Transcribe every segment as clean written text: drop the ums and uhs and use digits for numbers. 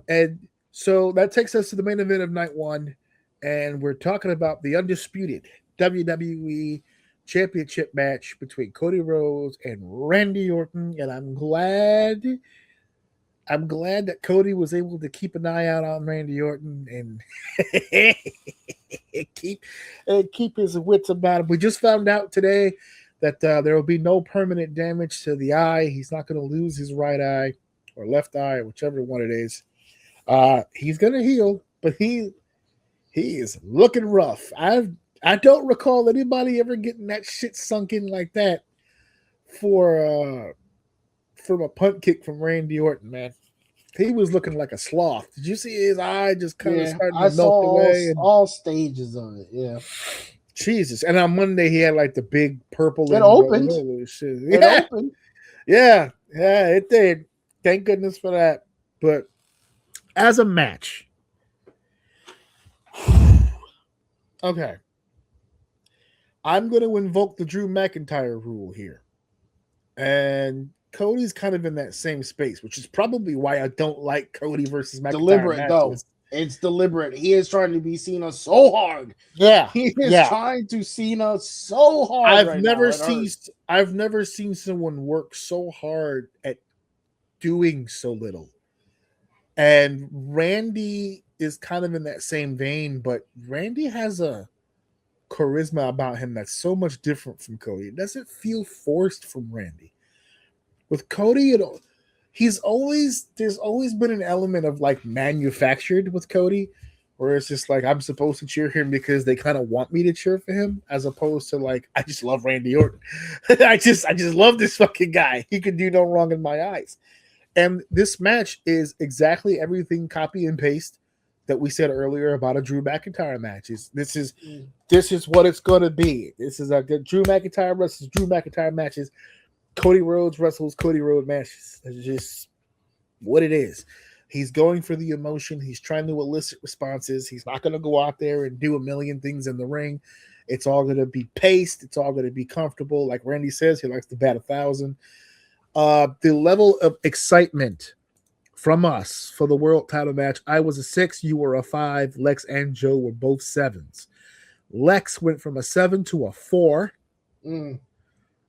And so that takes us to the main event of night one, and we're talking about the undisputed WWE Championship match between Cody Rhodes and Randy Orton. And I'm glad that Cody was able to keep an eye out on Randy Orton and keep keep his wits about him. We just found out today that there will be no permanent damage to the eye. He's not going to lose his right eye or left eye, whichever one it is. He's going to heal, but he is looking rough. I don't recall anybody ever getting that shit sunk in like that for from a punt kick from Randy Orton, man. He was looking like a sloth. Did you see his eye just kind of starting I to saw melt away? all stages of it. Yeah, Jesus. And on Monday he had like the big purple. it opened. Shit. It opened. Yeah, it did. Thank goodness for that. But as a match, okay, I'm going to invoke the Drew McIntyre rule here. And Cody's kind of in that same space, which is probably why I don't like Cody versus McIntyre Deliberate matches. though. It's deliberate. He is trying to be Cena so hard. Yeah, he is trying to Cena so hard. I've never seen someone work so hard at doing so little. And Randy is kind of in that same vein, but Randy has a charisma about him that's so much different from Cody. It doesn't feel forced from Randy. With Cody, there's always been an element of like manufactured with Cody, where it's just like I'm supposed to cheer him because they kind of want me to cheer for him, as opposed to like I just love Randy Orton. I just love this fucking guy. He could do no wrong in my eyes. And this match is exactly everything copy and paste that we said earlier about a Drew McIntyre match. This is what it's gonna be. This is a good Drew McIntyre versus Drew McIntyre matches. Cody Rhodes wrestles Cody Rhodes matches. It's just what it is. He's going for the emotion. He's trying to elicit responses. He's not going to go out there and do a million things in the ring. It's all going to be paced. It's all going to be comfortable. Like Randy says, he likes to bat 1,000. The level of excitement from us for the world title match, I was a 6, you were a 5. Lex and Joe were both 7s. Lex went from a 7 to a 4.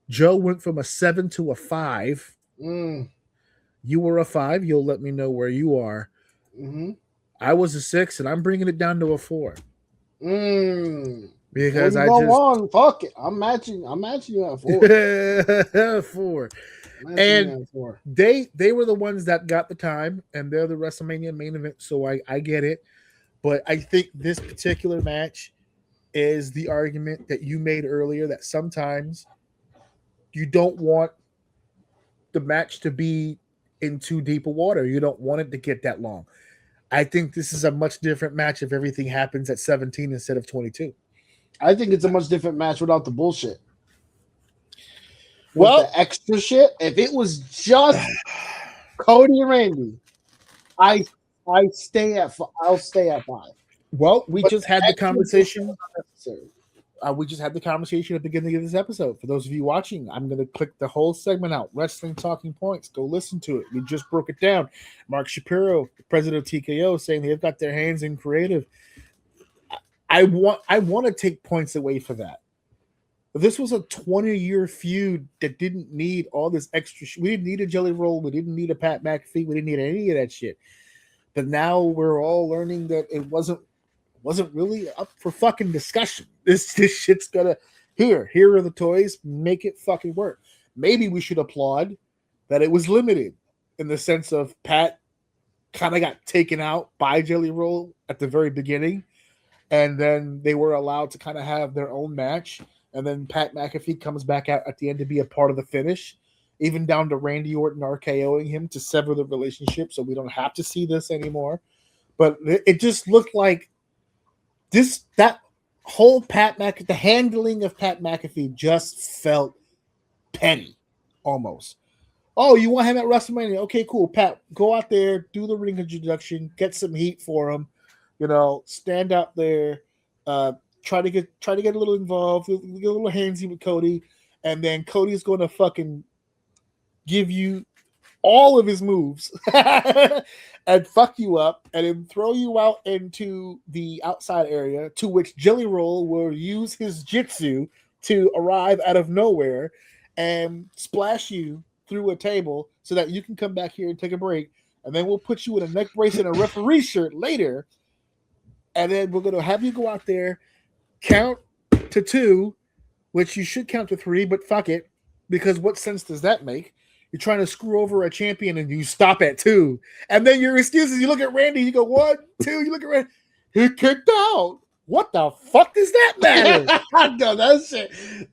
Joe went from a 7 to a 5. You were a 5. You'll let me know where you are. I was a 6, and I'm bringing it down to a 4. Because fuck it. I'm matching you at 4. 4. And they were the ones that got the time, and they're the WrestleMania main event, so I get it. But I think this particular match is the argument that you made earlier, that sometimes you don't want the match to be in too deep a water. You don't want it to get that long. I think this is a much different match if everything happens at 17 instead of 22. I think it's a much different match without the bullshit. Well, the extra shit. If it was just Cody and Randy, I'll stay at 5. Well, we just had the conversation. We just had the conversation at the beginning of this episode. For those of you watching, I'm going to click the whole segment out. Wrestling Talking Points. Go listen to it. We just broke it down. Mark Shapiro, the president of TKO, saying they've got their hands in creative. I want to take points away for that. But this was a 20-year feud that didn't need all this extra. We didn't need a Jelly Roll. We didn't need a Pat McAfee. We didn't need any of that shit. But now we're all learning that it wasn't really up for fucking discussion. This shit's gonna here are the toys, make it fucking work. Maybe we should applaud that it was limited in the sense of Pat kind of got taken out by Jelly Roll at the very beginning, and then they were allowed to kind of have their own match, and then Pat McAfee comes back out at the end to be a part of the finish, even down to Randy Orton RKOing him to sever the relationship, so we don't have to see this anymore. But it just looked like that whole the handling of Pat McAfee just felt petty, almost. Oh, you want him at WrestleMania? Okay, cool. Pat, go out there, do the ring introduction, get some heat for him. Stand out there, try to get a little involved, get a little handsy with Cody, and then Cody's going to fucking give you all of his moves and fuck you up and then throw you out into the outside area, to which Jelly Roll will use his jitsu to arrive out of nowhere and splash you through a table so that you can come back here and take a break. And then we'll put you in a neck brace and a referee shirt later. And then we're going to have you go out there, count to 2, which you should count to 3, but fuck it. Because what sense does that make? You're trying to screw over a champion and you stop at 2. And then your excuses, you look at Randy, you go 1, 2, you look at Randy, he kicked out. What the fuck does that matter? No,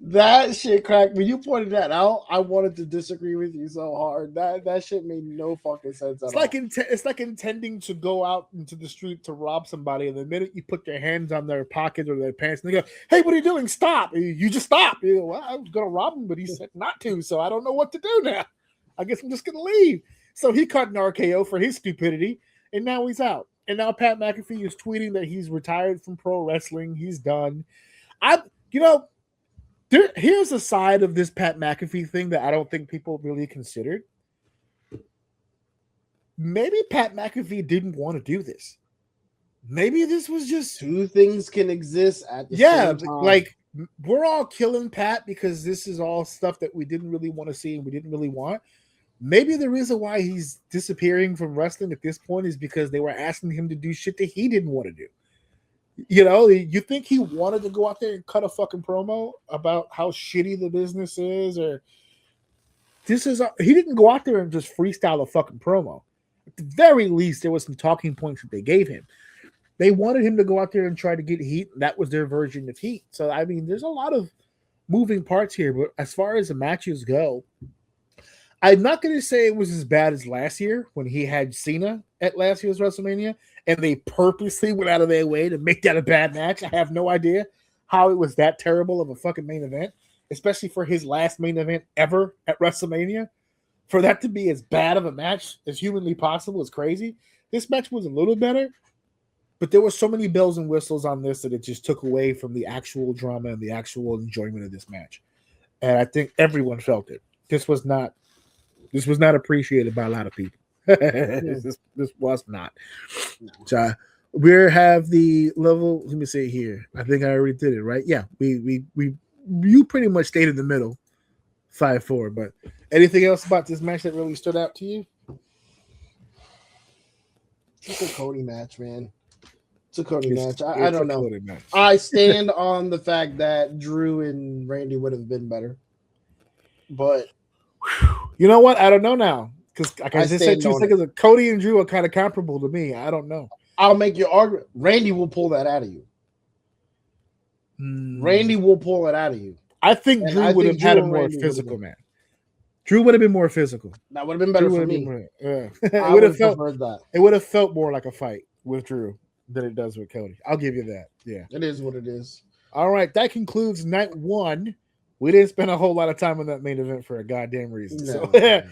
that shit cracked me. You pointed that out. I wanted to disagree with you so hard. That shit made no fucking sense at all. It's like intending to go out into the street to rob somebody, and the minute you put your hands on their pockets or their pants, and they go, "Hey, what are you doing? Stop!" You just stop. You go, "Well, I was gonna rob him, but he said not to, so I don't know what to do now. I guess I'm just gonna leave." So he caught an RKO for his stupidity, and now he's out. And now Pat McAfee is tweeting that he's retired from pro wrestling. He's done. Here's a side of this Pat McAfee thing that I don't think people really considered. Maybe Pat McAfee didn't want to do this. Maybe this was just 2 things can exist at the same time. Like we're all killing Pat because this is all stuff that we didn't really want to see and we didn't really want. Maybe the reason why he's disappearing from wrestling at this point is because they were asking him to do shit that he didn't want to do. You think he wanted to go out there and cut a fucking promo about how shitty the business is, or he didn't go out there and just freestyle a fucking promo. At the very least, there was some talking points that they gave him. They wanted him to go out there and try to get heat. That was their version of heat. So, I mean, there's a lot of moving parts here, but as far as the matches go, I'm not going to say it was as bad as last year when he had Cena at last year's WrestleMania, and they purposely went out of their way to make that a bad match. I have no idea how it was that terrible of a fucking main event, especially for his last main event ever at WrestleMania. For that to be as bad of a match as humanly possible is crazy. This match was a little better, but there were so many bells and whistles on this that it just took away from the actual drama and the actual enjoyment of this match. And I think everyone felt it. This was not appreciated by a lot of people. This was not. So we have the level. Let me see here. I think I already did it, right? Yeah, you pretty much stayed in the middle, 5-4. But anything else about this match that really stood out to you? It's a Cody match, man. It's a Cody match. I don't know. I stand on the fact that Drew and Randy would have been better, but. You know what? I don't know now. Because like I just said 2 seconds ago, Cody and Drew are kind of comparable to me. I don't know. I'll make your argument. Randy will pull that out of you. Randy will pull it out of you. I think Drew would have had a more physical match. Drew would have been more physical. That would have been better for me. It would have felt that. It would have felt more like a fight with Drew than it does with Cody. I'll give you that. Yeah. It is what it is. All right. That concludes night 1. We didn't spend a whole lot of time on that main event for a goddamn reason. No. So